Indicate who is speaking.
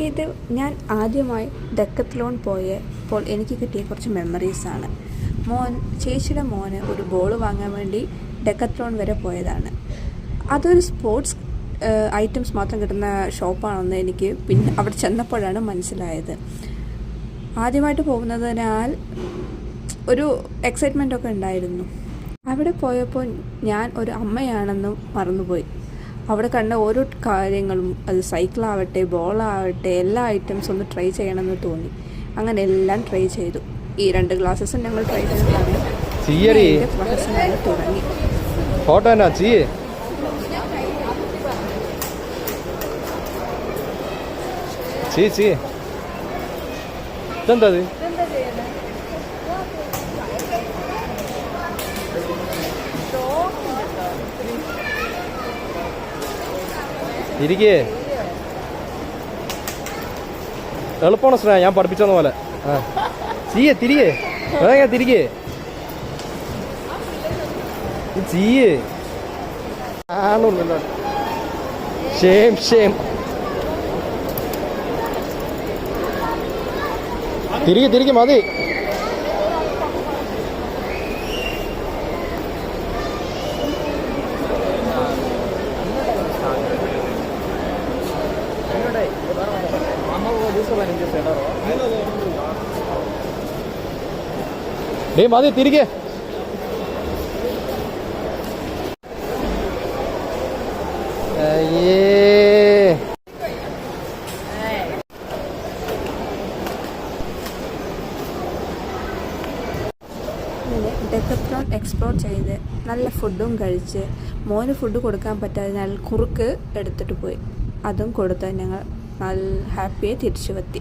Speaker 1: ഇത് ഞാൻ ആദ്യമായി ഡെക്കത്ലോൺ പോയപ്പോൾ എനിക്ക് കിട്ടിയ കുറച്ച് മെമ്മറീസാണ്. ചേച്ചിയുടെ മോന് ഒരു ബോൾ വാങ്ങാൻ വേണ്ടി ഡെക്കത്ലോൺ വരെ പോയതാണ്. അതൊരു സ്പോർട്സ് ഐറ്റംസ് മാത്രം കിട്ടുന്ന ഷോപ്പാണെന്ന് എനിക്ക് പിന്നെ അവിടെ ചെന്നപ്പോഴാണ് മനസ്സിലായത്. ആദ്യമായിട്ട് പോകുന്നതിനാൽ ഒരു എക്സൈറ്റ്മെൻ്റ് ഒക്കെ ഉണ്ടായിരുന്നു. അവിടെ പോയപ്പോൾ ഞാൻ ഒരു അമ്മയാണെന്നും മറന്നുപോയി. അവിടെ കണ്ട ഓരോ കാര്യങ്ങളും, അത് സൈക്കിളാവട്ടെ ബോളാവട്ടെ എല്ലാ ഐറ്റംസും ഒന്ന് ട്രൈ ചെയ്യണമെന്ന് തോന്നി. അങ്ങനെ എല്ലാം ട്രൈ ചെയ്തു. ഈ 2 ഗ്ലാസ്സസും ഞങ്ങൾ ട്രൈ ചെയ്തതാണ്. ക്ലാസ് ഞങ്ങൾ തുടങ്ങി.
Speaker 2: തിരികെ എളുപ്പമാണ് ശ്രേയ, ഞാൻ പഠിപ്പിച്ചെന്ന പോലെ. തിരികെ തിരികെ ആണല്ലോ. തിരികെ മതി. മതി തിരികെ.
Speaker 1: ഡെക്കത്ലോൺ എക്സ്പ്ലോർ ചെയ്ത് നല്ല ഫുഡും കഴിച്ച് മോന് ഫുഡ് കൊടുക്കാൻ പറ്റാതിനാൽ കുറുക്ക് എടുത്തിട്ട് പോയി. അതും കൊടുത്ത് ഞങ്ങൾ നല്ല ഹാപ്പിയായി തിരിച്ചു എത്തി.